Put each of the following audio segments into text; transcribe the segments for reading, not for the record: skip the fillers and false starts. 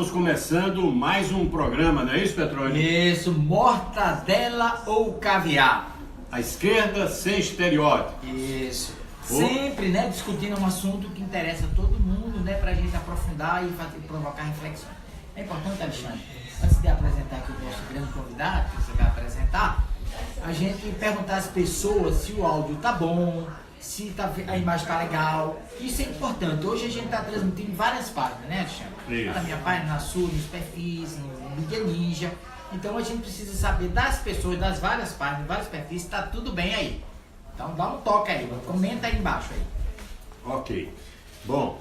Estamos começando mais um programa, não é isso, Petróleo? Isso, mortadela ou caviar. A esquerda sem estereótipo. Isso. Sempre, né, discutindo um assunto que interessa a todo mundo, né, pra gente aprofundar e provocar reflexão. É importante, Alexandre, antes de apresentar aqui o nosso grande convidado, que você vai apresentar, a gente perguntar às pessoas se o áudio tá bom, se a imagem tá legal. Isso é importante. Hoje a gente tá transmitindo em várias páginas, né, Alexandre? Na minha página, na sua, nos perfis, no Mídia Ninja. Então a gente precisa saber das pessoas, das várias páginas, vários perfis, se tá tudo bem aí. Então dá um toque aí, comenta aí embaixo aí. Ok. Bom,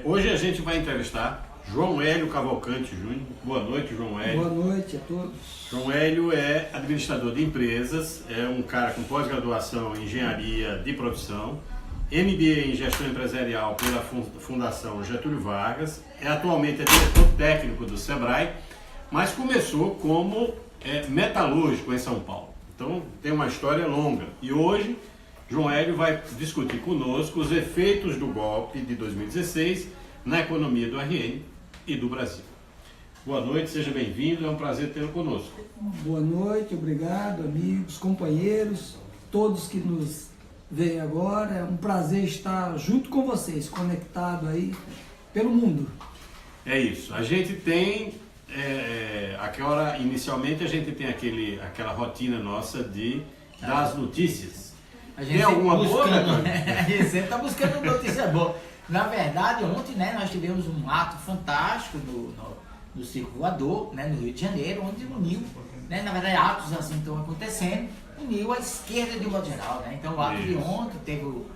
hoje a gente vai entrevistar João Hélio Cavalcante Júnior. Boa noite, João Hélio. Boa noite a todos. João Hélio é administrador de empresas, é um cara com pós-graduação em engenharia de produção, MBA em gestão empresarial pela Fundação Getúlio Vargas, atualmente é diretor técnico do Sebrae, mas começou como metalúrgico em São Paulo. Então tem uma história longa. E hoje João Hélio vai discutir conosco os efeitos do golpe de 2016 na economia do RN e do Brasil. Boa noite, seja bem-vindo, é um prazer tê-lo conosco. Boa noite, obrigado, amigos, companheiros, todos que nos veem agora. É um prazer estar junto com vocês, conectado aí pelo mundo. É isso, a gente tem, inicialmente a gente tem aquela rotina nossa das notícias. A gente tem alguma boa, A gente sempre está buscando notícia boa. Na verdade, ontem, né, nós tivemos um ato fantástico no Circo Voador, né, no Rio de Janeiro, onde uniu, né, na verdade, atos assim estão acontecendo, uniu a esquerda de um modo geral, né? Então, o ato de ontem teve o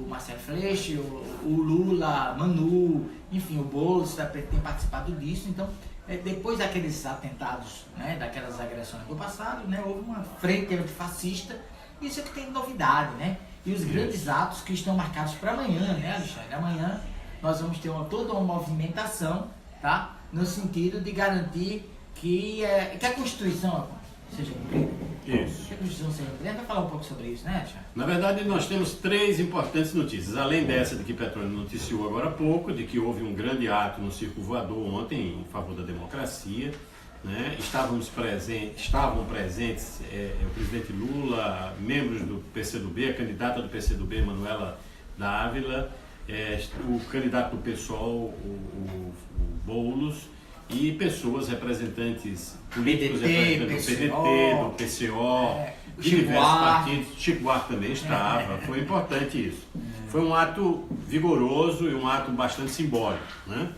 Marcelo Freixo, o Lula, Manu, enfim, o Boulos tem participado disso. Então, depois daqueles atentados, né, daquelas agressões do passado, né, houve uma frente antifascista. Isso é que tem novidade, né? E os grandes atos que estão marcados para amanhã, né, Alexandre? Amanhã nós vamos ter toda uma movimentação, tá? No sentido de garantir que a Constituição seja cumprida. Isso. Que a Constituição seja cumprida. A gente vai falar um pouco sobre isso, né, Alexandre? Na verdade, nós temos três importantes notícias. Além dessa de que Petróleo noticiou agora há pouco, de que houve um grande ato no Circo Voador ontem em favor da democracia, né? Estavam presentes o presidente Lula, membros do PCdoB, a candidata do PCdoB, Manuela Dávila, o candidato do PSOL, o Boulos, e pessoas representantes políticos, representantes do PDT, do PCO, de diversos partidos. Chico Buarque também estava, foi importante isso. Foi um ato vigoroso e um ato bastante simbólico, né?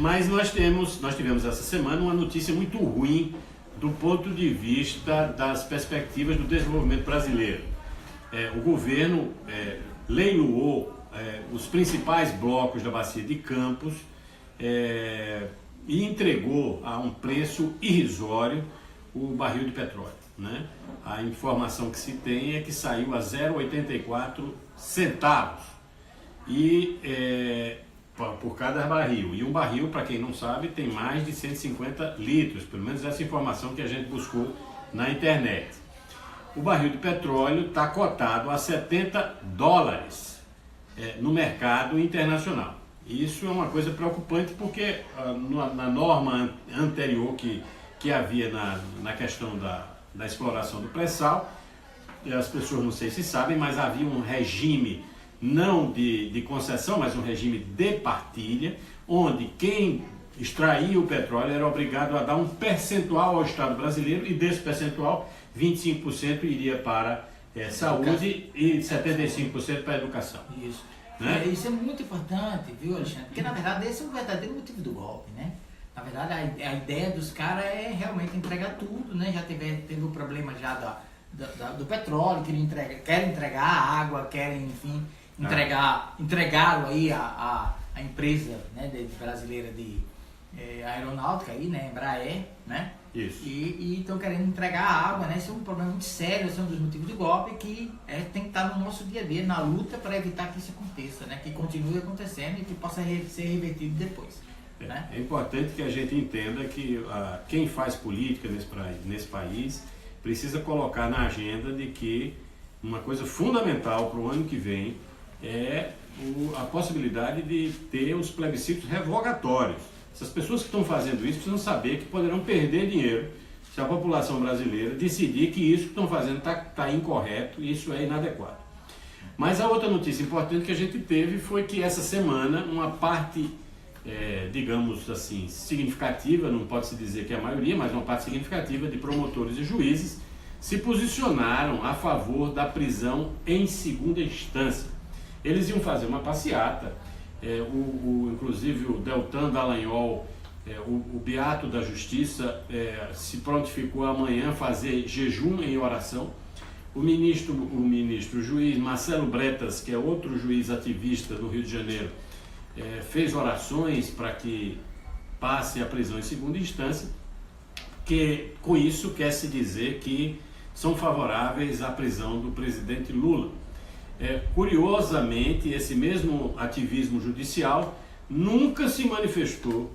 Mas nós tivemos essa semana uma notícia muito ruim do ponto de vista das perspectivas do desenvolvimento brasileiro. O governo leiloou os principais blocos da Bacia de Campos e entregou a um preço irrisório o barril de petróleo, né? A informação que se tem é que saiu a 0,84 centavos por cada barril. E um barril, para quem não sabe, tem mais de 150 litros, pelo menos essa informação que a gente buscou na internet. O barril de petróleo está cotado a $70 no mercado internacional. Isso é uma coisa preocupante porque na norma anterior que havia na questão da exploração do pré-sal, as pessoas não sei se sabem, mas havia um regime não de concessão, mas um regime de partilha, onde quem extraía o petróleo era obrigado a dar um percentual ao Estado brasileiro, e desse percentual, 25% iria para saúde e 75% para a educação. Isso. Né? Isso é muito importante, viu, Alexandre? Porque, na verdade, esse é o verdadeiro motivo do golpe, né? Na verdade, a ideia dos caras é realmente entregar tudo, né? Já teve o problema já do petróleo, querem entregar a água, querem, enfim, entregaram aí a empresa, né, brasileira de aeronáutica aí, né, Embraer, né? Isso. E estão querendo entregar a água, né? Esse é um problema muito sério, esse é um dos motivos do golpe que tem que estar no nosso dia a dia, na luta para evitar que isso aconteça, né? Que continue acontecendo e que possa ser revertido depois. Né? É importante que a gente entenda que quem faz política nesse país precisa colocar na agenda de que uma coisa fundamental para o ano que vem é a possibilidade de ter os plebiscitos revogatórios. Essas pessoas que estão fazendo isso precisam saber que poderão perder dinheiro se a população brasileira decidir que isso que estão fazendo está incorreto e isso é inadequado. Mas a outra notícia importante que a gente teve foi que essa semana uma parte, digamos assim, significativa, não pode-se dizer que é a maioria, mas uma parte significativa de promotores e juízes se posicionaram a favor da prisão em segunda instância. Eles iam fazer uma passeata, inclusive o Deltan Dallagnol, o Beato da Justiça, se prontificou amanhã a fazer jejum em oração. O ministro juiz Marcelo Bretas, que é outro juiz ativista do Rio de Janeiro, fez orações para que passe a prisão em segunda instância, que com isso quer se dizer que são favoráveis à prisão do presidente Lula. Curiosamente, esse mesmo ativismo judicial nunca se manifestou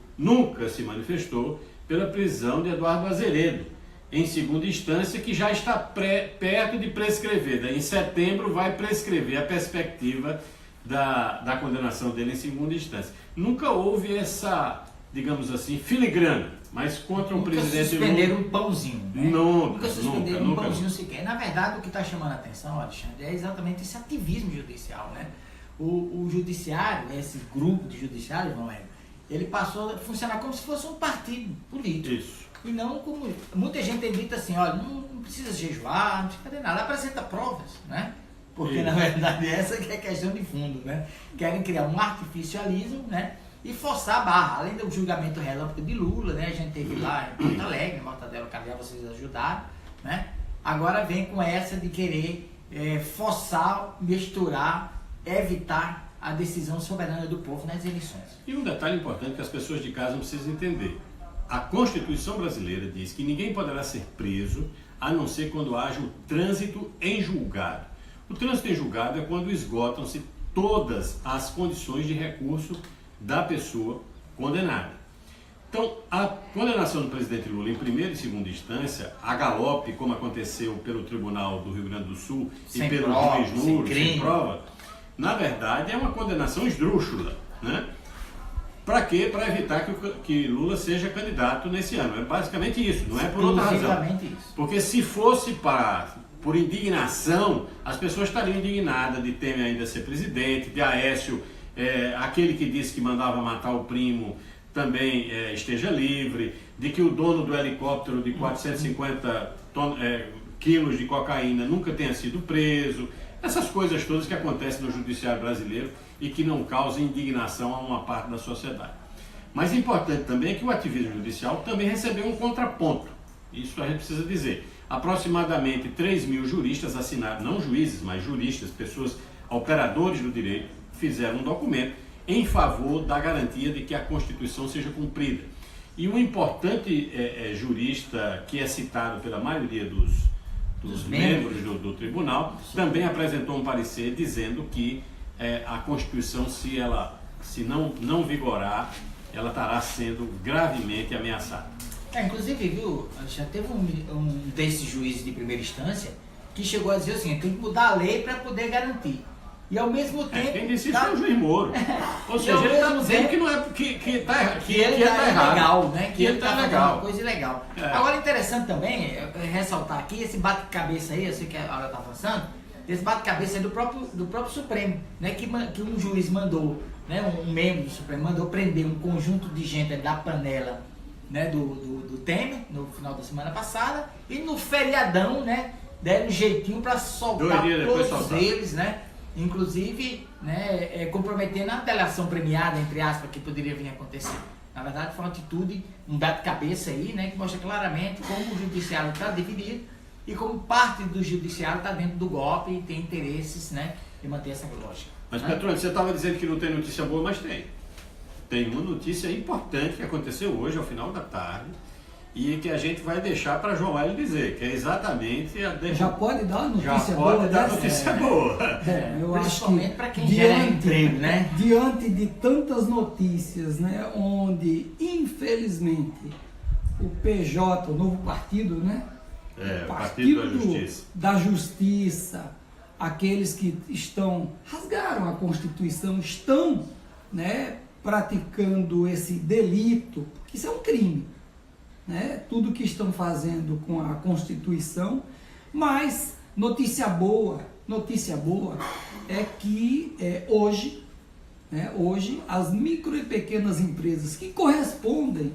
pela prisão de Eduardo Azeredo, em segunda instância, que já está perto de prescrever. Em setembro vai prescrever a perspectiva da condenação dele em segunda instância. Nunca houve essa, digamos assim, filigrana, mas contra o presidente Lula... Nunca suspenderam um pãozinho, né? Nunca suspenderam um pãozinho sequer. Na verdade, o que está chamando a atenção, Alexandre, é exatamente esse ativismo judicial, né? O judiciário, esse grupo de judiciário, ele passou a funcionar como se fosse um partido político. Isso. E não como... Muita gente tem dito assim, olha, não precisa jejuar, não precisa fazer nada, apresenta provas, né? Porque, na verdade, essa que é a questão de fundo, né? Querem criar um artificialismo, né? E forçar a barra. Além do julgamento relâmpago de Lula, né? A gente teve lá em Porto Alegre, Mortadelo Cardeal, vocês ajudaram, né? Agora vem com essa de querer forçar, misturar, evitar a decisão soberana do povo nas eleições. E um detalhe importante que as pessoas de casa precisam entender. A Constituição brasileira diz que ninguém poderá ser preso a não ser quando haja o trânsito em julgado. O trânsito em julgado é quando esgotam-se todas as condições de recurso da pessoa condenada. Então, a condenação do presidente Lula em primeira e segunda instância, a galope, como aconteceu pelo Tribunal do Rio Grande do Sul e pelo juiz Nulo, sem prova, na verdade é uma condenação esdrúxula, né? Para quê? Para evitar que Lula seja candidato nesse ano. É basicamente isso, não é por outra razão. Isso. Porque se fosse por indignação, as pessoas estariam indignadas de Temer ainda ser presidente, de Aécio, aquele que disse que mandava matar o primo, também esteja livre, de que o dono do helicóptero de 450 quilos de cocaína nunca tenha sido preso. Essas coisas todas que acontecem no judiciário brasileiro e que não causam indignação a uma parte da sociedade. Mas importante também é que o ativismo judicial também recebeu um contraponto. Isso a gente precisa dizer. Aproximadamente 3.000 juristas assinaram, não juízes, mas juristas, pessoas, operadores do direito, fizeram um documento em favor da garantia de que a Constituição seja cumprida. E um importante jurista que é citado pela maioria dos membros do tribunal, também apresentou um parecer dizendo que a Constituição, se não vigorar, ela estará sendo gravemente ameaçada. Inclusive, viu, já teve um desses juízes de primeira instância que chegou a dizer assim, tem que mudar a lei para poder garantir. E ao mesmo tempo... Quem disse isso é o juiz Moro. Ou seja, ele está dizendo que não é que ele está errado. Legal, né? Que ele está fazendo legal. uma coisa ilegal. Agora, interessante também ressaltar aqui esse bate-cabeça aí, eu sei que a hora está avançando, esse bate-cabeça é do próprio Supremo, né? Que um juiz mandou, né? Um membro do Supremo mandou prender um conjunto de gente da panela, né? do Temer, no final da semana passada, e no feriadão, né? Deram um jeitinho para soltar todos eles, né? Inclusive, né, comprometendo a delação premiada, entre aspas, que poderia vir a acontecer. Na verdade, foi uma atitude, um bate-cabeça aí, né, que mostra claramente como o judiciário está dividido e como parte do judiciário está dentro do golpe e tem interesses, né, de manter essa lógica. Mas, né? Petrônio, você estava dizendo que não tem notícia boa, mas tem. Tem uma notícia importante que aconteceu hoje, ao final da tarde, e que a gente vai deixar para João Hélio dizer, que é exatamente a... Já pode dar uma notícia boa? Já pode dar notícia boa. Eu Principalmente acho que para quem gera emprego, né? Diante de tantas notícias, né, onde, infelizmente, o PJ, o novo partido, né? O Partido da Justiça. Da Justiça, aqueles que rasgaram a Constituição, estão, né, praticando esse delito, porque isso é um crime, né? Tudo que estão fazendo com a Constituição, mas notícia boa é que hoje as micro e pequenas empresas, que correspondem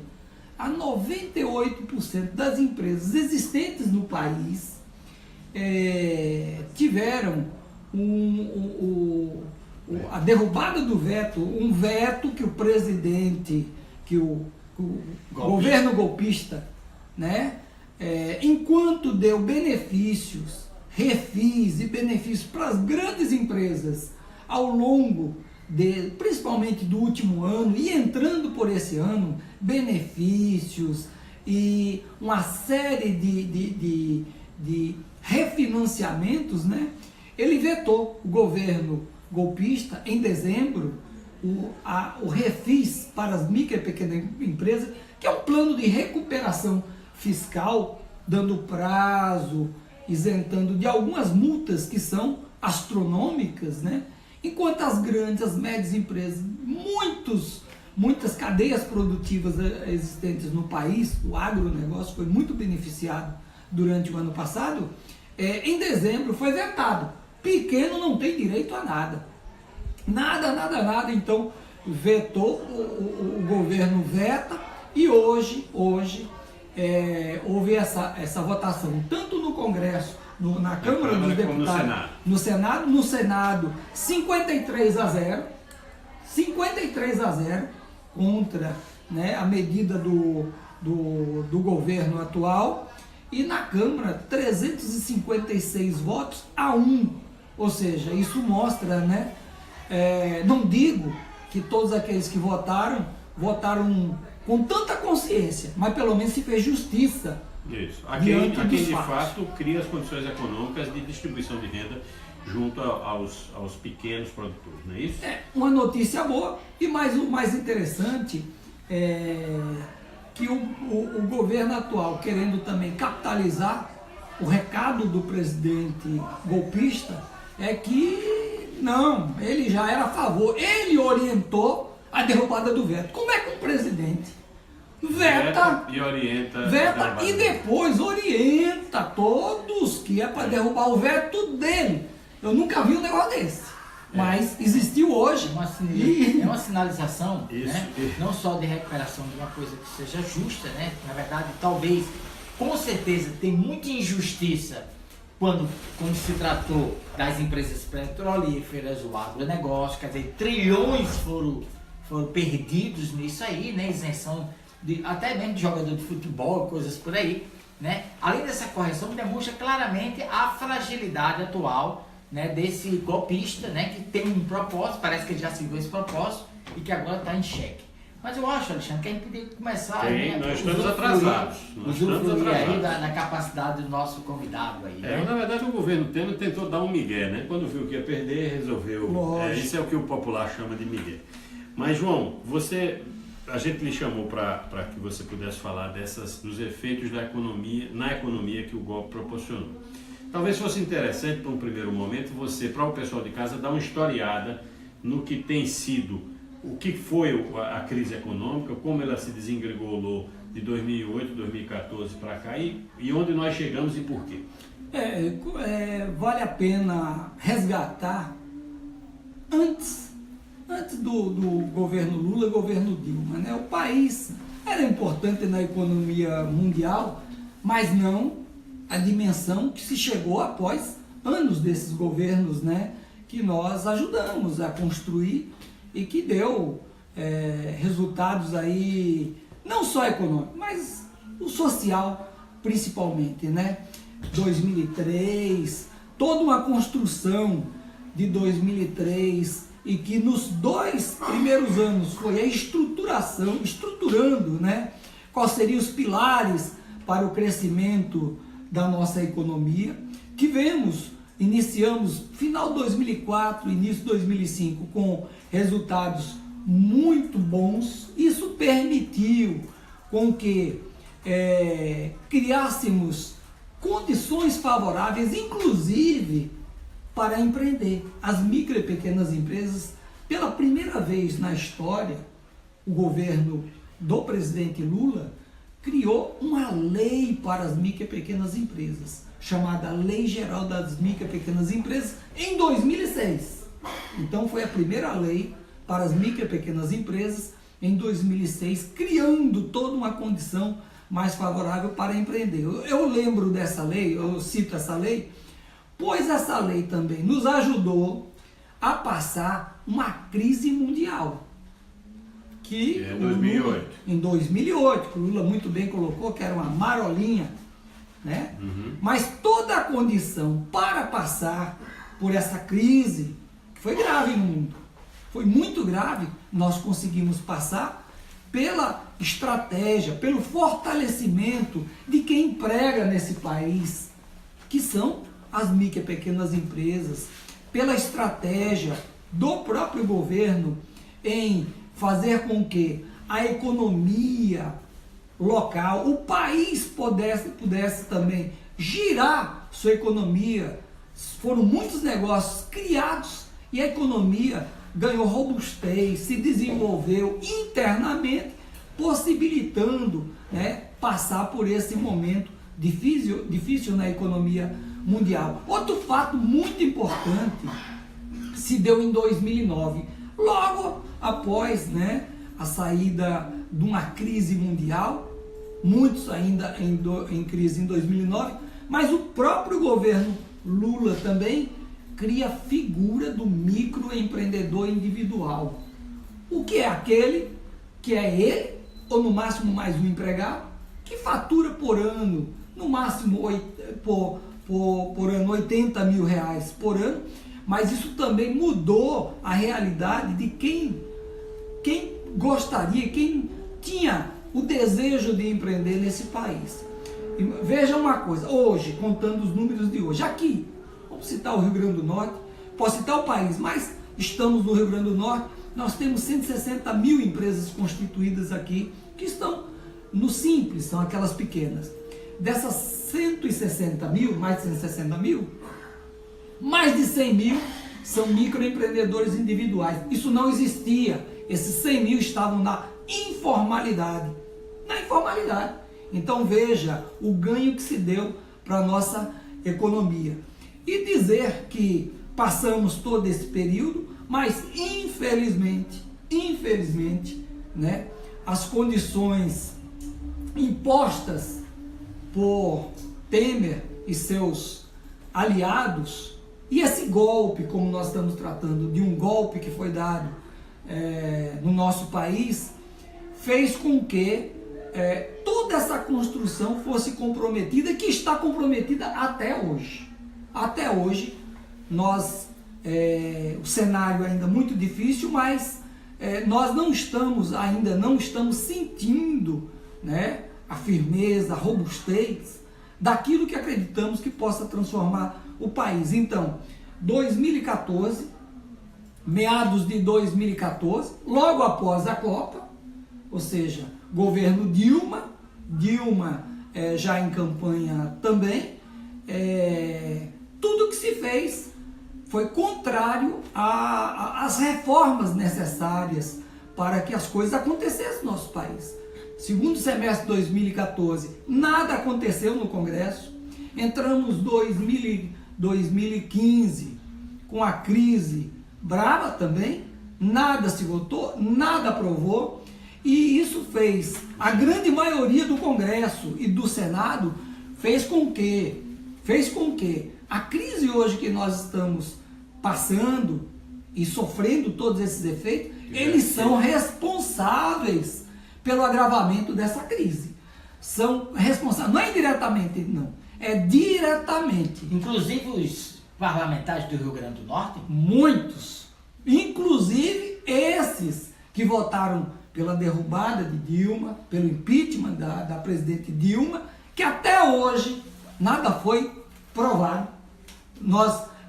a 98% das empresas existentes no país, tiveram a derrubada do veto, um veto que o presidente, que o governo golpista, né, enquanto deu benefícios, refis e benefícios para as grandes empresas ao longo principalmente do último ano e entrando por esse ano, benefícios e uma série de refinanciamentos, né? Ele vetou, o governo golpista, em dezembro, o refis para as micro e pequenas empresas, que é um plano de recuperação fiscal, dando prazo, isentando de algumas multas que são astronômicas, né? Enquanto as grandes, as médias empresas, muitas cadeias produtivas existentes no país, o agronegócio foi muito beneficiado durante o ano passado, em dezembro foi vetado. Pequeno não tem direito a nada. Nada. Então, vetou, o governo veta, e hoje houve essa votação, tanto no Congresso, na Câmara dos Deputados, no Senado, 53-0 contra, né, a medida do governo atual, e na Câmara 356 votos a 1, ou seja, isso mostra, né, não digo que todos aqueles que votaram com tanta consciência, mas pelo menos se fez justiça. Isso. Aqui de fato cria as condições econômicas de distribuição de renda junto aos pequenos produtores, não é isso? Uma notícia boa, e o mais interessante é que o governo atual, querendo também capitalizar o recado do presidente golpista, é que não, ele já era a favor, ele orientou a derrubada do veto. Como é que o presidente veta e orienta e depois orienta todos que é para derrubar o veto dele? Eu nunca vi um negócio desse, mas existiu hoje. É uma sinalização, né? Não só de recuperação de uma coisa que seja justa, né? Na verdade, talvez, com certeza, tem muita injustiça quando se tratou das empresas petrolíferas, o agronegócio, quer dizer, trilhões foram perdidos nisso aí, né? Isenção até mesmo de jogador de futebol, coisas por aí, né? Além dessa correção, demonstra claramente a fragilidade atual, né, desse golpista, né, que tem um propósito, parece que ele já seguiu esse propósito e que agora está em xeque. Mas eu acho, Alexandre, que a gente poderia começar... Nós estamos atrasados. Aí da capacidade do nosso convidado aí, né? Na verdade, o governo Temer tentou dar um migué, né? Quando viu que ia perder, resolveu... isso é o que o popular chama de migué. Mas, João, a gente lhe chamou para que você pudesse falar dos efeitos na economia que o golpe proporcionou. Talvez fosse interessante, para um primeiro momento, para o pessoal de casa, dar uma historiada no que tem sido, o que foi a crise econômica, como ela se desengregolou de 2008, 2014 para cá e onde nós chegamos e por quê. Vale a pena resgatar antes do governo Lula e governo Dilma, né? O país era importante na economia mundial, mas não a dimensão que se chegou após anos desses governos, né, que nós ajudamos a construir e que deu resultados aí, não só econômicos, mas o social principalmente, né? 2003, toda uma construção de 2003 e que nos 2 primeiros anos foi a estruturando, né, quais seriam os pilares para o crescimento da nossa economia. Iniciamos final de 2004, início de 2005 com resultados muito bons. Isso permitiu com que criássemos condições favoráveis, inclusive para empreender. As micro e pequenas empresas, pela primeira vez na história, o governo do presidente Lula criou uma lei para as micro e pequenas empresas, chamada Lei Geral das Micro e Pequenas Empresas, em 2006. Então foi a primeira lei para as micro e pequenas empresas em 2006, criando toda uma condição mais favorável para empreender. Eu lembro dessa lei, eu cito essa lei, pois essa lei também nos ajudou a passar uma crise mundial. Que em 2008. Lula, em 2008, que o Lula muito bem colocou, que era uma marolinha, né? Mas toda a condição para passar por essa crise, que foi grave no mundo, foi muito grave, nós conseguimos passar pela estratégia, pelo fortalecimento de quem emprega nesse país, que são as micro e pequenas empresas, pela estratégia do próprio governo em fazer com que a economia local, o país pudesse também girar sua economia. Foram muitos negócios criados e a economia ganhou robustez, se desenvolveu internamente, possibilitando, né, passar por esse momento difícil na economia mundial. Outro fato muito importante se deu em 2009, logo após, né, a saída de uma crise mundial, muitos ainda em crise em 2009, mas o próprio governo Lula também cria a figura do microempreendedor individual. O que é aquele que é ele, ou no máximo mais um empregado, que fatura por ano, no máximo por ano 80 mil reais por ano, mas isso também mudou a realidade de quem gostaria, quem tinha o desejo de empreender nesse país. E veja uma coisa, hoje, contando os números de hoje, aqui, vamos citar o Rio Grande do Norte, posso citar o país, mas estamos no Rio Grande do Norte, nós temos 160 mil empresas constituídas aqui, que estão no simples, são aquelas pequenas. Dessas 160 mil, mais de 160 mil, mais de 100 mil são microempreendedores individuais. Isso não existia. Esses 100 mil estavam na informalidade. Na informalidade. Então veja o ganho que se deu para a nossa economia. E dizer que passamos todo esse período, mas infelizmente, né, as condições impostas por Temer e seus aliados, e esse golpe, como nós estamos tratando de um golpe que foi dado no nosso país, fez com que toda essa construção fosse comprometida, que está comprometida até hoje. Até hoje, o cenário ainda muito difícil, mas nós ainda não estamos sentindo, né, a firmeza, a robustez daquilo que acreditamos que possa transformar o país. Então, 2014, meados de 2014, logo após a Copa, ou seja, governo Dilma já em campanha também, tudo que se fez foi contrário às reformas necessárias para que as coisas acontecessem no nosso país. Segundo semestre de 2014, nada aconteceu no Congresso. Entramos em 2015 com a crise brava também, nada se votou, nada aprovou, e isso fez, a grande maioria do Congresso e do Senado fez com que a crise hoje que nós estamos passando e sofrendo todos esses efeitos, eles são responsáveis pelo agravamento dessa crise. São responsáveis, não é indiretamente, não, é diretamente. Inclusive os parlamentares do Rio Grande do Norte? Muitos. Inclusive esses que votaram pela derrubada de Dilma, pelo impeachment da presidente Dilma, que até hoje nada foi provado.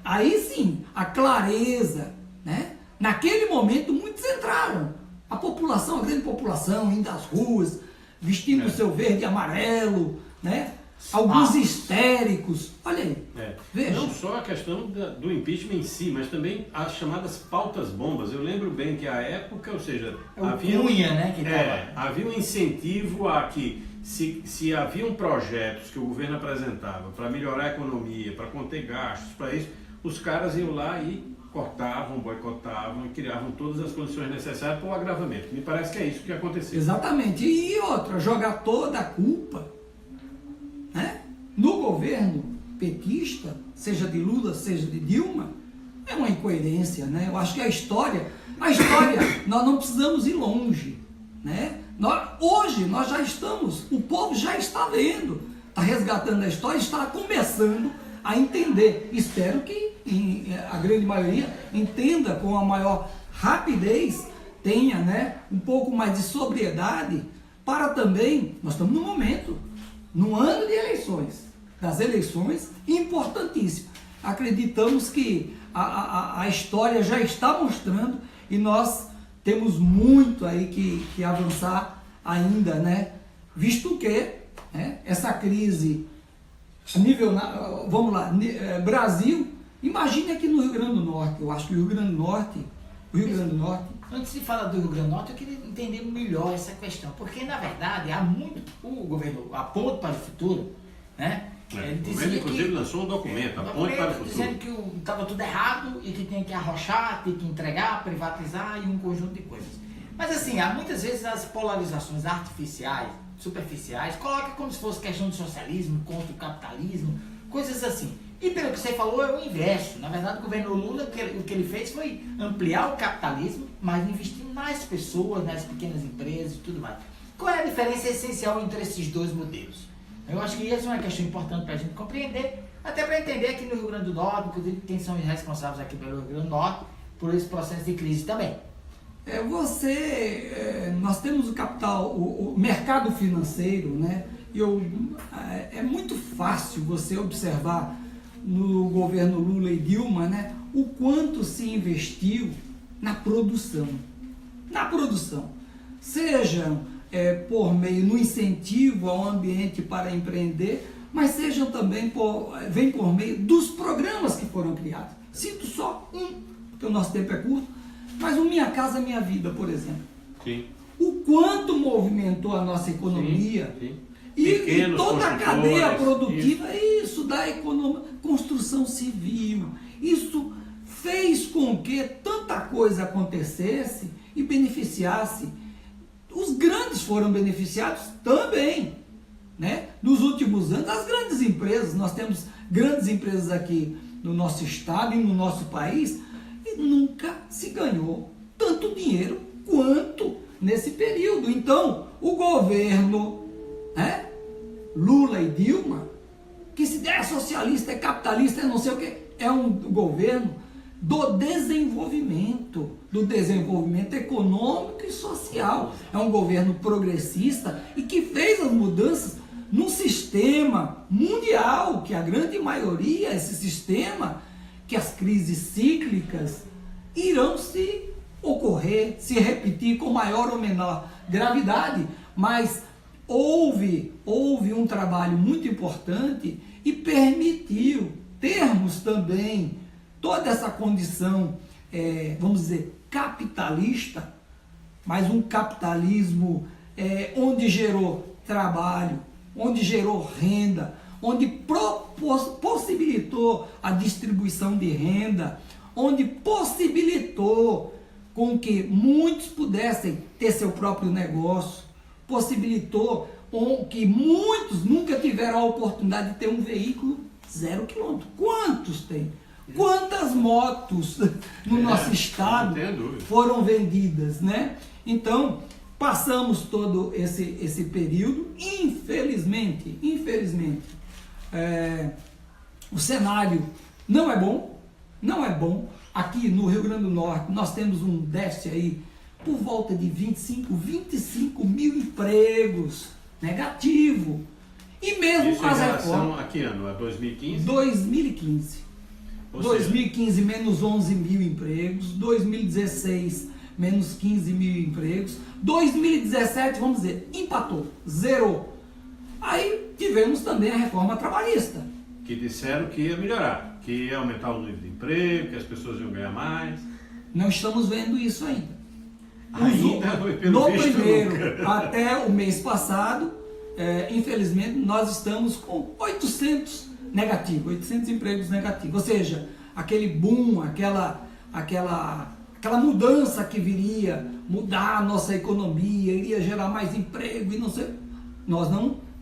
Aí sim, a clareza, né? Naquele momento muitos entraram. A população, a grande população, indo às ruas, vestindo o seu verde e amarelo, né? alguns histéricos. Olha aí. Veja. Não só a questão do impeachment em si, mas também as chamadas pautas bombas. Eu lembro bem que à época, ou seja, havia um incentivo a que se haviam projetos que o governo apresentava para melhorar a economia, para conter gastos, para isso, os caras iam lá e cortavam, boicotavam e criavam todas as condições necessárias para o agravamento. Me parece que é isso que aconteceu. Exatamente. E outra, jogar toda a culpa, né, no governo petista, seja de Lula, seja de Dilma, é uma incoerência, né? Eu acho que a história, nós não precisamos ir longe, né? Hoje nós já estamos, o povo já está vendo, está resgatando a história, está começando a entender. Espero que a grande maioria entenda com a maior rapidez, tenha, né, um pouco mais de sobriedade, para também, nós estamos num ano de eleições, das eleições, importantíssimo. Acreditamos que a história já está mostrando e nós temos muito aí que avançar ainda, né? Visto que, né, essa crise a nível, vamos lá, Brasil, imagine aqui no Rio Grande do Norte. Eu acho que o Rio Grande do Norte, antes de falar do Rio Grande do Norte, eu queria entender melhor essa questão, porque na verdade há muito, o governo, a Ponte para o Futuro, né? Ele o governo, inclusive, lançou um documento, a Ponte para o Futuro, dizendo que estava tudo errado e que tinha que arrochar, tinha que entregar, privatizar e um conjunto de coisas. Mas assim, há muitas vezes as polarizações artificiais, superficiais, coloca como se fosse questão de socialismo contra o capitalismo, coisas assim. E pelo que você falou, é o inverso. Na verdade, o governo Lula, o que ele fez foi ampliar o capitalismo, mas investir nas pessoas, nas pequenas empresas e tudo mais. Qual é a diferença essencial entre esses dois modelos? Eu acho que essa é uma questão importante para a gente compreender, até para entender aqui no Rio Grande do Norte, inclusive quem são os responsáveis aqui pelo Rio Grande do Norte, por esse processo de crise também. Nós temos o capital, o mercado financeiro, né? É muito fácil você observar no governo Lula e Dilma, né, o quanto se investiu na produção, sejam por meio no incentivo ao ambiente para empreender, mas sejam também vem por meio dos programas que foram criados. Cito só porque o nosso tempo é curto, mas o Minha Casa Minha Vida, por exemplo. Sim. O quanto movimentou a nossa economia. Sim. E toda a cadeia produtiva, isso da construção civil, isso fez com que tanta coisa acontecesse e beneficiasse. Os grandes foram beneficiados também, né? Nos últimos anos, as grandes empresas, nós temos grandes empresas aqui no nosso estado e no nosso país, e nunca se ganhou tanto dinheiro quanto nesse período. Então, o governo, né, Lula e Dilma, que se der socialista, é capitalista, é não sei o que, é um governo do desenvolvimento econômico e social. É um governo progressista e que fez as mudanças num sistema mundial, que a grande maioria, esse sistema, que as crises cíclicas irão se ocorrer, se repetir com maior ou menor gravidade, mas houve um trabalho muito importante e permitiu termos também toda essa condição, vamos dizer, capitalista, mas um capitalismo onde gerou trabalho, onde gerou renda, onde possibilitou a distribuição de renda, onde possibilitou com que muitos pudessem ter seu próprio negócio, possibilitou que muitos nunca tiveram a oportunidade de ter um veículo 0 quilômetro. Quantos tem? Quantas motos no nosso estado foram vendidas, né? Então, passamos todo esse período, infelizmente, o cenário não é bom. Aqui no Rio Grande do Norte, nós temos um déficit aí por volta de 25 mil empregos, negativo. E mesmo isso com as reformas... reformas... a que ano? A 2015? 2015. Ou 2015, menos 11 mil empregos. 2016, menos 15 mil empregos. 2017, vamos dizer, empatou, zerou. Aí tivemos também a reforma trabalhista. Que disseram que ia melhorar, que ia aumentar o nível de emprego, que as pessoas iam ganhar mais. Não estamos vendo isso ainda. Ainda, pelo No visto, primeiro, nunca. até o mês passado, infelizmente, nós estamos com 800 empregos negativos. Ou seja, aquele boom, aquela mudança que viria mudar a nossa economia, iria gerar mais emprego e não sei. Nós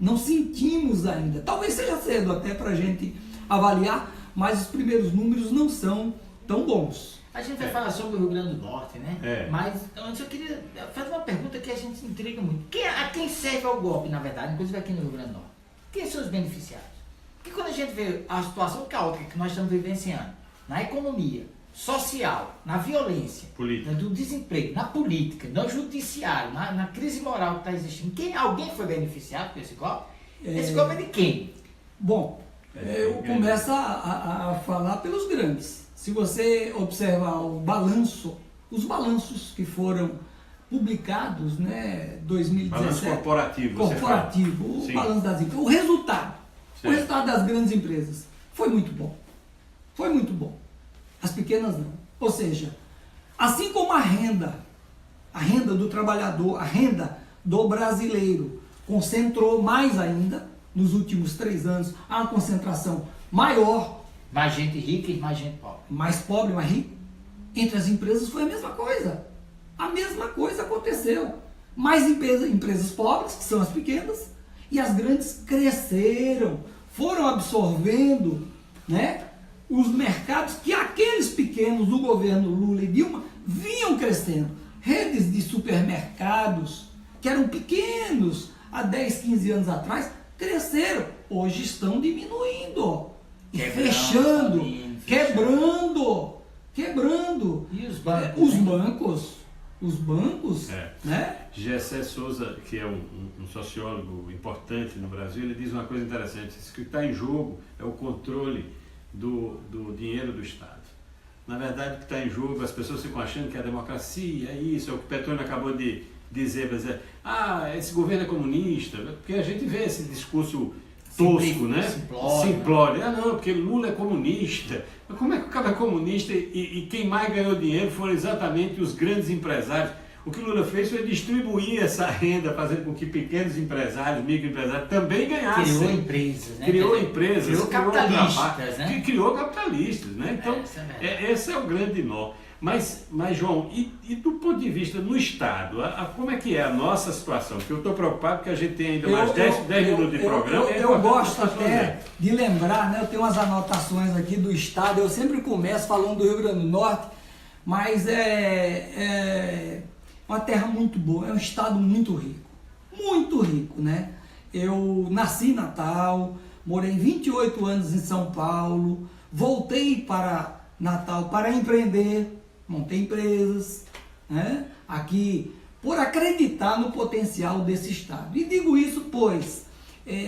não sentimos ainda. Talvez seja cedo até para a gente avaliar, mas os primeiros números não são tão bons. A gente vai falar sobre o Rio Grande do Norte, né? É. Mas antes eu queria fazer uma pergunta que a gente se intriga muito. A quem serve ao golpe, na verdade, inclusive aqui no Rio Grande do Norte? Quem são os beneficiários? Porque quando a gente vê a situação caótica que nós estamos vivenciando, na economia, social, na violência, Política. do desemprego, na política, no judiciário, na crise moral que está existindo, alguém foi beneficiado por esse golpe? Esse golpe é de quem? Bom, eu começo a falar pelos grandes. Se você observar os balanços que foram publicados, né, 2017. Balanço corporativo. O Sim. balanço das empresas. O resultado Sim. das grandes empresas foi muito bom. Foi muito bom. As pequenas não. Ou seja, assim como a renda do trabalhador, a renda do brasileiro concentrou mais ainda nos últimos 3 anos, há uma concentração maior. Mais gente rica e mais gente pobre. Mais pobre, mais rico. Entre as empresas foi a mesma coisa. A mesma coisa aconteceu. Mais empresas pobres, que são as pequenas, e as grandes cresceram, foram absorvendo, né, os mercados que aqueles pequenos do governo Lula e Dilma vinham crescendo. Redes de supermercados, que eram pequenos há 10, 15 anos atrás, cresceram. Hoje estão diminuindo. Fechando, quebrando. E os bancos? Os bancos, né? Gessé Souza, que é um sociólogo importante no Brasil, ele diz uma coisa interessante: o que está em jogo é o controle do dinheiro do Estado. Na verdade, o que está em jogo, as pessoas ficam achando que a democracia é isso, é o que o Petrônio acabou de dizer, esse governo é comunista, porque a gente vê esse discurso tosco, né? Simplório. Não, porque Lula é comunista. Mas como é que o cara é comunista e quem mais ganhou dinheiro foram exatamente os grandes empresários? O que o Lula fez foi distribuir essa renda, fazendo com que pequenos empresários, microempresários também ganhassem. Criou empresas, né? Criou capitalistas, né? Criou capitalistas, né? Então, esse é o grande nó. Mas João, e do ponto de vista no Estado, como é que é a nossa situação? Porque eu estou preocupado porque a gente tem ainda mais 10 minutos de programa. Eu gosto até de lembrar, né? Eu tenho umas anotações aqui do Estado, eu sempre começo falando do Rio Grande do Norte, mas é uma terra muito boa, é um Estado muito rico, né? Eu nasci em Natal, morei 28 anos em São Paulo, voltei para Natal para empreender, montei empresas, né? Aqui, por acreditar no potencial desse Estado. E digo isso pois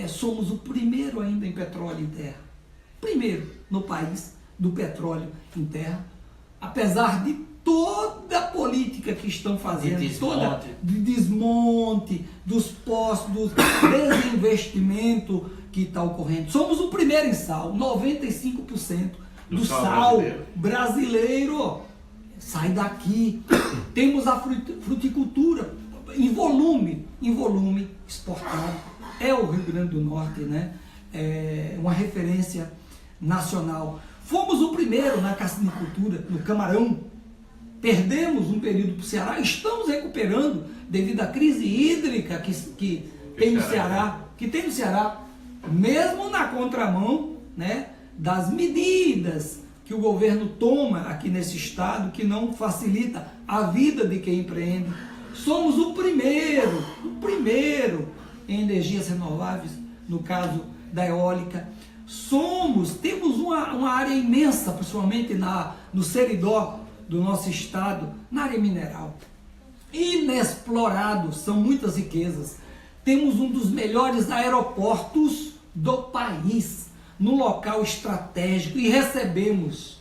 somos o primeiro ainda em petróleo em terra. Primeiro no país do petróleo em terra. Apesar de toda a política que estão fazendo, de desmonte, dos postos, do desinvestimento que está ocorrendo. Somos o primeiro em sal, 95% do sal brasileiro sai daqui. Temos a fruticultura em volume exportado. É o Rio Grande do Norte, né? É uma referência nacional. Fomos o primeiro na cassinicultura, no camarão. Perdemos um período para o Ceará, estamos recuperando devido à crise hídrica que tem no Ceará, mesmo na contramão, né, das medidas que o governo toma aqui nesse estado, que não facilita a vida de quem empreende. Somos o primeiro em energias renováveis, no caso da eólica. Temos uma área imensa, principalmente no Seridó do nosso estado, na área mineral. Inexplorado, são muitas riquezas. Temos um dos melhores aeroportos do país, no local estratégico, e recebemos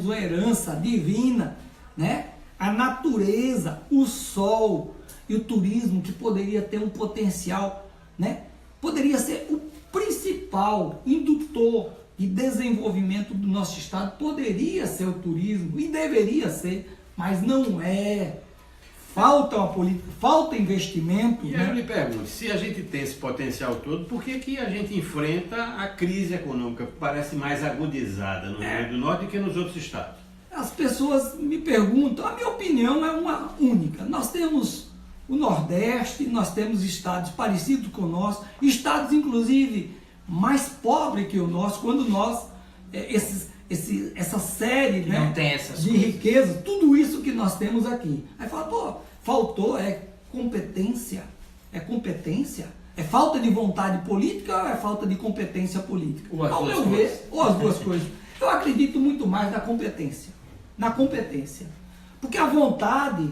uma herança divina, né? A natureza, o sol e o turismo, que poderia ter um potencial, né, poderia ser o principal indutor de desenvolvimento do nosso estado, poderia ser o turismo e deveria ser, mas não é. Falta uma política, falta investimento. E aí eu lhe pergunto, se a gente tem esse potencial todo, por que que a gente enfrenta a crise econômica que parece mais agudizada no Rio Grande do Norte do que nos outros estados? As pessoas me perguntam, a minha opinião é uma única. Nós temos o Nordeste, nós temos estados parecidos com o nosso, estados inclusive mais pobres que o nosso, quando nós, essa série, né, não tem essas de coisas. riqueza, tudo isso que nós temos aqui. Aí fala, pô, faltou, competência, é falta de vontade política ou é falta de competência política? Ou as Ao duas meu coisas. ver, ou as duas coisas. Eu acredito muito mais na competência, porque a vontade,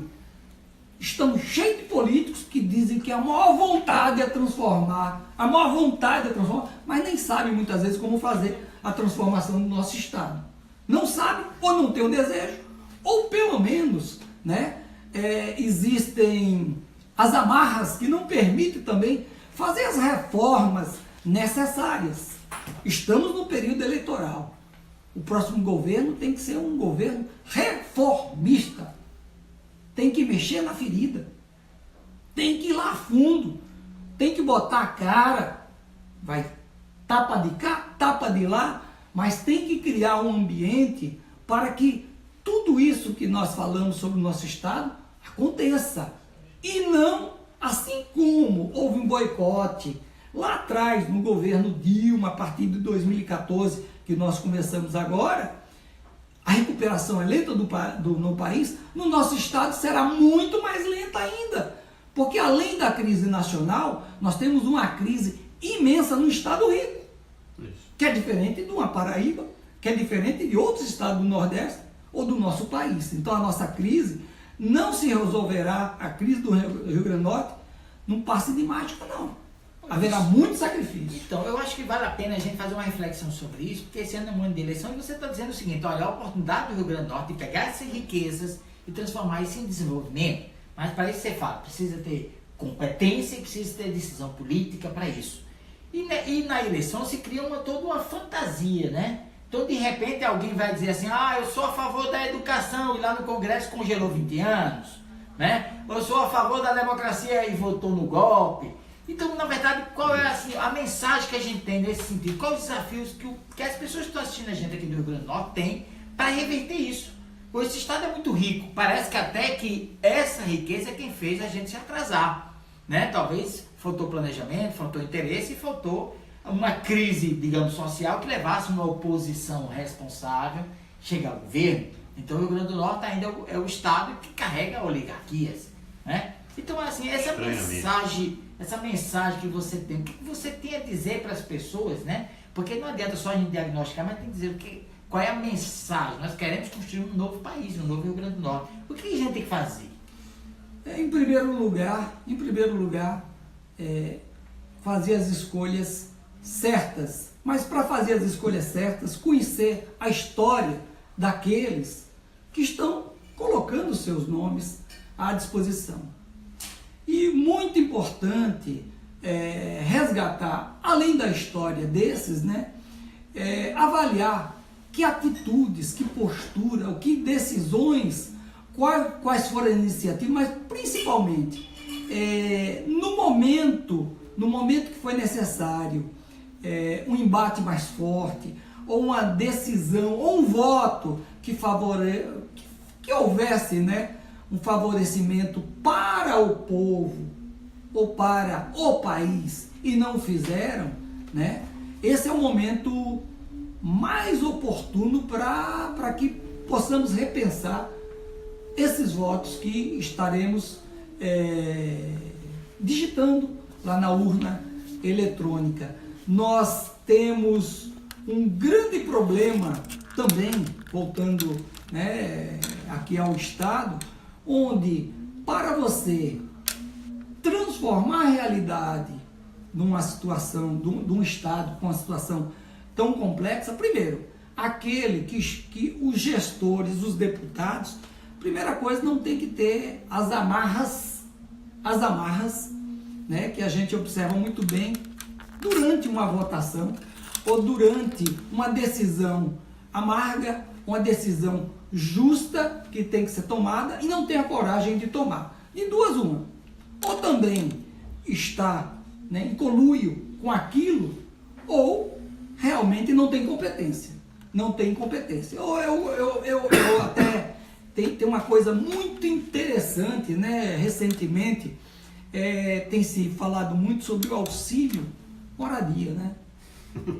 estamos cheios de políticos que dizem que a maior vontade é transformar, mas nem sabem muitas vezes como fazer a transformação do nosso estado. Não sabe ou não tem o desejo, ou pelo menos, né, existem as amarras que não permitem também fazer as reformas necessárias. Estamos no período eleitoral. O próximo governo tem que ser um governo reformista. Tem que mexer na ferida. Tem que ir lá a fundo. Tem que botar a cara. Vai tapa de cá, tapa de lá, mas tem que criar um ambiente para que tudo isso que nós falamos sobre o nosso estado aconteça. E não assim como houve um boicote lá atrás no governo Dilma, a partir de 2014, que nós começamos agora, a recuperação é lenta no país, no nosso estado será muito mais lenta ainda. Porque além da crise nacional, nós temos uma crise imensa no estado rico, que é diferente de uma Paraíba, que é diferente de outros estados do Nordeste ou do nosso país. Então a nossa crise não se resolverá, a crise do Rio Grande do Norte, num passe de mágica, não. Haverá muito sacrifício. Então, eu acho que vale a pena a gente fazer uma reflexão sobre isso, porque esse ano é um ano de eleição e você está dizendo o seguinte, olha, a oportunidade do Rio Grande do Norte de pegar essas riquezas e transformar isso em desenvolvimento, mas para isso você fala, precisa ter competência e precisa ter decisão política para isso. E na eleição se cria toda uma fantasia, né? Então, de repente, alguém vai dizer assim, eu sou a favor da educação, e lá no Congresso congelou 20 anos, né? Eu sou a favor da democracia e votou no golpe. Então, na verdade, qual é assim, a mensagem que a gente tem nesse sentido? Quais os desafios que as pessoas que estão assistindo a gente aqui do Rio Grande do Norte têm para reverter isso? Esse estado é muito rico, parece que até que essa riqueza é quem fez a gente se atrasar, né? Talvez faltou planejamento, faltou interesse e faltou uma crise, digamos, social que levasse uma oposição responsável chegar ao governo. Então, o Rio Grande do Norte ainda é o estado que carrega oligarquias, né? Então, assim, essa mensagem que você tem, o que você tem a dizer para as pessoas, né? Porque não adianta só a gente diagnosticar, mas tem que dizer qual é a mensagem. Nós queremos construir um novo país, um novo Rio Grande do Norte. O que a gente tem que fazer? Em primeiro lugar, fazer as escolhas certas. Mas para fazer as escolhas certas, conhecer a história daqueles que estão colocando seus nomes à disposição. E muito importante resgatar, além da história desses, né, avaliar que atitudes, que postura, que decisões, quais foram as iniciativas, mas principalmente no momento que foi necessário um embate mais forte, ou uma decisão, ou um voto que houvesse, né, um favorecimento para o povo ou para o país e não fizeram, né? Esse é o momento mais oportuno para que possamos repensar esses votos que estaremos digitando lá na urna eletrônica. Nós temos um grande problema também, voltando, né, aqui ao Estado, onde para você transformar a realidade numa situação, de um Estado com uma situação tão complexa, primeiro, aquele que os gestores, os deputados, primeira coisa, não tem que ter as amarras, né, que a gente observa muito bem durante uma votação ou durante uma decisão amarga, uma decisão justa que tem que ser tomada e não tem a coragem de tomar. De duas uma. Ou também está, né, em conluio com aquilo, ou realmente não tem competência. Não tem competência. Ou eu até tem uma coisa muito interessante, né? Recentemente tem se falado muito sobre o auxílio moradia, né?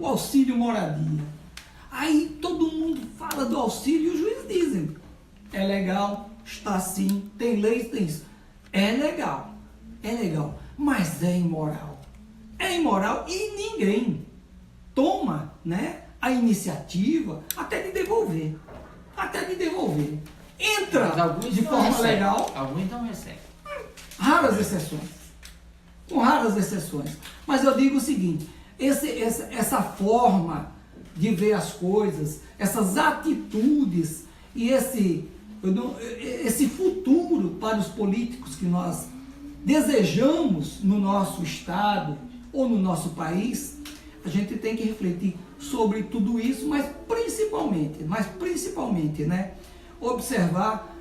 O auxílio moradia. Aí todo mundo fala do auxílio e os juízes dizem: é legal, está sim, tem leis, tem isso. É legal, mas é imoral. É imoral e ninguém toma, né, a iniciativa até de devolver. Entra de forma legal. Alguns não recebem. Raras exceções. Com raras exceções. Mas eu digo o seguinte, essa forma de ver as coisas, essas atitudes e esse futuro para os políticos que nós desejamos no nosso estado ou no nosso país, a gente tem que refletir sobre tudo isso, mas principalmente, né, observar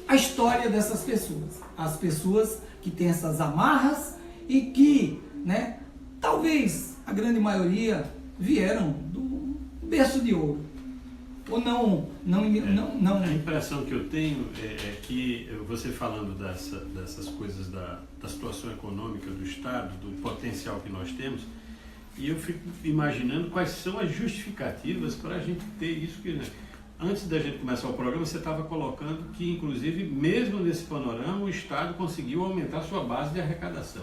a história dessas pessoas, as pessoas que têm essas amarras e que, né, talvez a grande maioria vieram do berço de ouro. Ou não. A impressão que eu tenho é que você falando dessas coisas da situação econômica do Estado, do potencial que nós temos, e eu fico imaginando quais são as justificativas para a gente ter isso. Que, né, antes da gente começar o programa, você estava colocando que, inclusive, mesmo nesse panorama, o Estado conseguiu aumentar sua base de arrecadação.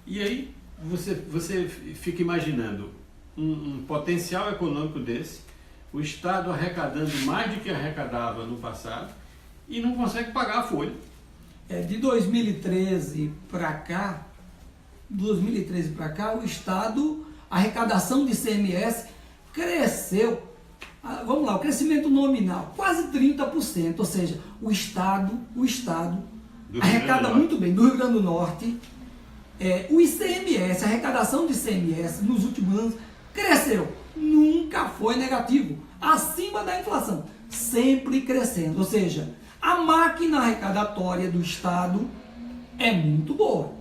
E aí você fica imaginando um potencial econômico desse, o Estado arrecadando mais do que arrecadava no passado e não consegue pagar a folha. De 2013 para cá, o Estado, a arrecadação de ICMS cresceu, vamos lá, o crescimento nominal, quase 30%, ou seja, o Estado arrecada muito bem, do Rio Grande do Norte, o ICMS, a arrecadação de ICMS nos últimos anos cresceu, nunca foi negativo, acima da inflação, sempre crescendo, ou seja, a máquina arrecadatória do Estado é muito boa,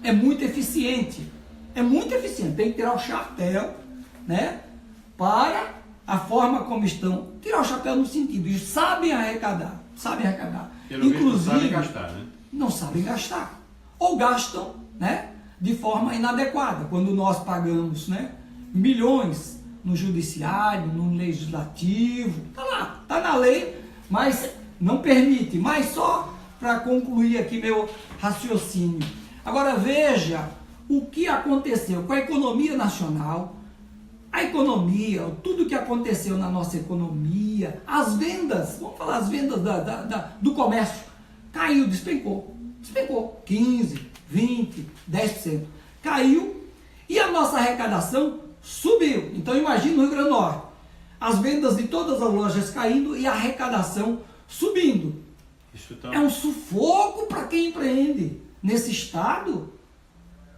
é muito eficiente, tem que tirar o chapéu, né, para a forma como estão, tirar o chapéu no sentido de sabem arrecadar, Inclusive, não sabem gastar, né? Não sabem gastar, ou gastam, né, de forma inadequada, quando nós pagamos, né, milhões no judiciário, no legislativo, tá lá, tá na lei, mas não permite. Mas só para concluir aqui meu raciocínio. Agora veja o que aconteceu com a economia nacional, tudo que aconteceu na nossa economia, as vendas, vamos falar as vendas do comércio, caiu, despencou, 15, 20, 10%, caiu, e a nossa arrecadação subiu. Então imagina o Rio Grande do Norte, as vendas de todas as lojas caindo e a arrecadação subindo. Isso tá... É um sufoco para quem empreende nesse estado.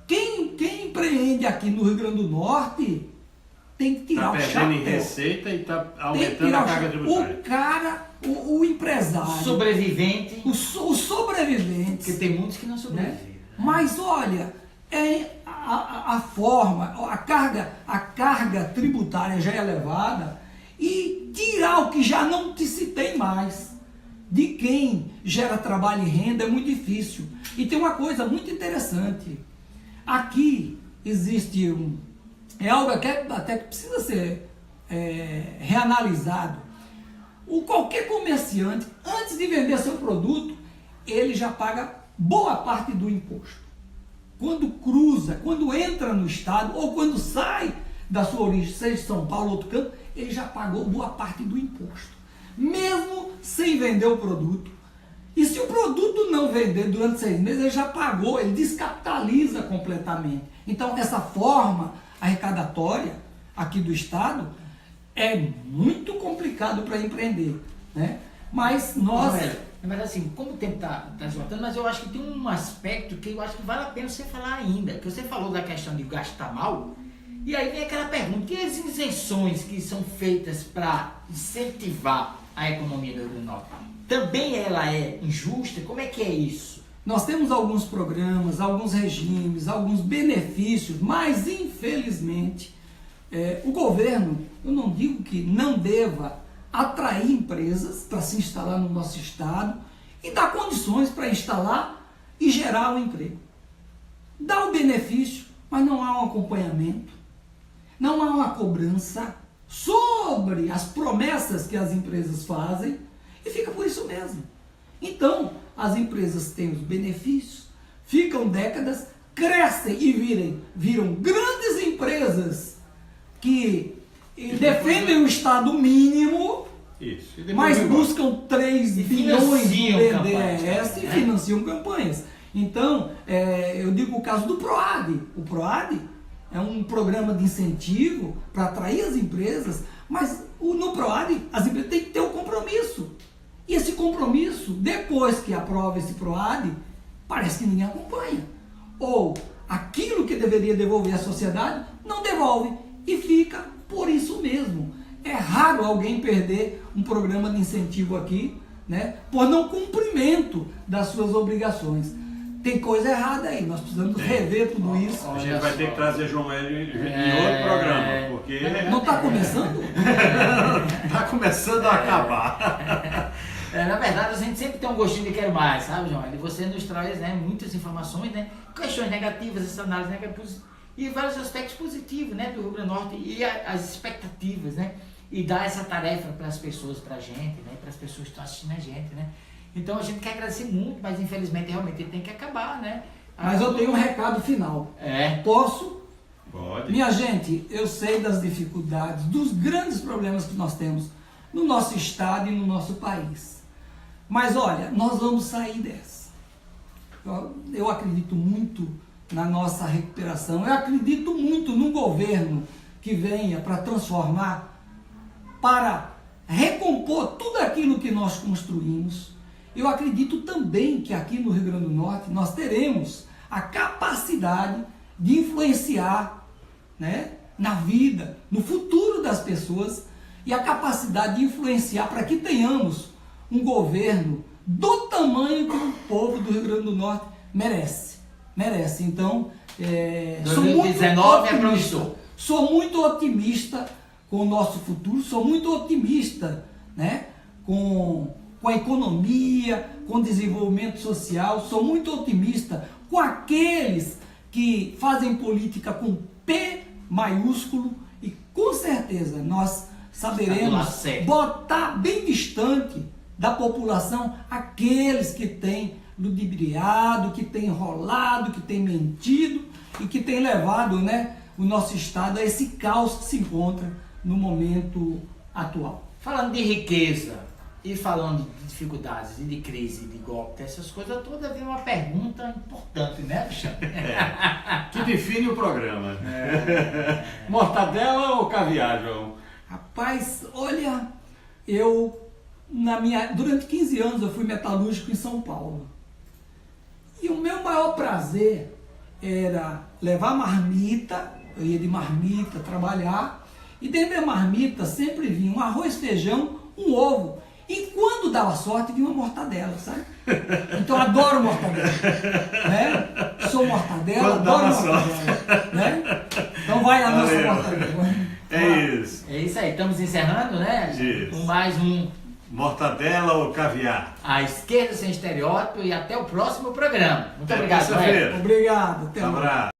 Quem empreende aqui no Rio Grande do Norte tem que tirar o chapéu. Está perdendo em receita e está aumentando a carga tributária. O cara, o empresário, sobrevivente, o sobrevivente, porque tem muitos que não sobrevivem. Né? Mas olha, a forma, a carga tributária já é elevada, e tirar o que já não se tem mais de quem gera trabalho e renda é muito difícil. E tem uma coisa muito interessante, aqui existe algo até que precisa ser reanalisado. Qualquer comerciante, antes de vender seu produto, ele já paga boa parte do imposto. Quando entra no estado, ou quando sai da sua origem, seja de São Paulo ou outro canto, ele já pagou boa parte do imposto, mesmo sem vender o produto. E se o produto não vender durante 6 meses, ele já pagou, ele descapitaliza completamente. Então, essa forma arrecadatória aqui do estado é muito complicado para empreender, né? Mas nós... Na verdade, assim, como o tempo está esgotando, mas eu acho que tem um aspecto que eu acho que vale a pena você falar ainda. Que você falou da questão de gastar mal, e aí vem aquela pergunta, e as isenções que são feitas para incentivar a economia do Rio Grande do Norte? Também ela é injusta? Como é que é isso? Nós temos alguns programas, alguns regimes, alguns benefícios, mas infelizmente o governo, eu não digo que não deva atrair empresas para se instalar no nosso estado e dar condições para instalar e gerar um emprego. Dá o benefício, mas não há um acompanhamento, não há uma cobrança sobre as promessas que as empresas fazem e fica por isso mesmo. Então, as empresas têm os benefícios, ficam décadas, crescem e viram grandes empresas que defendem o Estado mínimo, Isso. mas buscam 3 bilhões de financiam BNDES e financiam campanhas. Então, eu digo o caso do PROAD. O PROAD é um programa de incentivo para atrair as empresas, mas no PROAD as empresas têm que ter o compromisso. E esse compromisso, depois que aprova esse PROAD, parece que ninguém acompanha. Ou aquilo que deveria devolver à sociedade, não devolve. E fica por isso mesmo. É raro alguém perder um programa de incentivo aqui, né, por não cumprimento das suas obrigações. Tem coisa errada aí, nós precisamos rever tudo isso. A gente vai ter que trazer João Hélio em outro programa, porque Não está começando? está começando a acabar. Na verdade, a gente sempre tem um gostinho de quero mais, sabe, João? E você nos traz, né, muitas informações, né, questões negativas, essa análise negativa, e vários aspectos positivos, né, do Rio Grande do Norte e as expectativas, né, e dar essa tarefa para as pessoas, para a gente, né, para as pessoas que estão assistindo a gente, né. Então a gente quer agradecer muito, mas infelizmente realmente ele tem que acabar, né. Mas eu tenho um recado final. Posso? Pode. Minha gente, eu sei das dificuldades, dos grandes problemas que nós temos no nosso estado e no nosso país. Mas olha, nós vamos sair dessa. Eu acredito muito na nossa recuperação. Eu acredito muito num governo que venha para transformar, para recompor tudo aquilo que nós construímos. Eu acredito também que aqui no Rio Grande do Norte nós teremos a capacidade de influenciar, né, na vida, no futuro das pessoas e a capacidade de influenciar para que tenhamos um governo do tamanho que o povo do Rio Grande do Norte merece. Merece. Então, sou muito 2019 é promissor. Sou muito otimista com o nosso futuro, sou muito otimista, né, com a economia, com o desenvolvimento social, sou muito otimista com aqueles que fazem política com P maiúsculo e com certeza nós saberemos botar bem distante da população aqueles que têm ludibriado, que têm enrolado, que têm mentido e que têm levado, né, o nosso estado a esse caos que se encontra no momento atual. Falando de riqueza e falando de dificuldades e de crise, de golpe, essas coisas todas, vem uma pergunta importante, né, Alexandre? Que define o programa. Mortadela ou caviar, João? Rapaz, olha, durante 15 anos eu fui metalúrgico em São Paulo. E o meu maior prazer era levar marmita, eu ia de marmita trabalhar, e dentro da marmita sempre vinha um arroz, feijão, um ovo. E quando dava sorte, vinha uma mortadela, sabe? Então eu adoro mortadela. Né? Sou mortadela, adoro mortadela. Né? Então vai a nossa mortadela. É isso. É isso aí, estamos encerrando, né? Isso. Com mais um Mortadela ou caviar? À Esquerda Sem Estereótipo e até o próximo programa. Muito obrigado, terça-feira. Obrigado. Até mais. Abraço.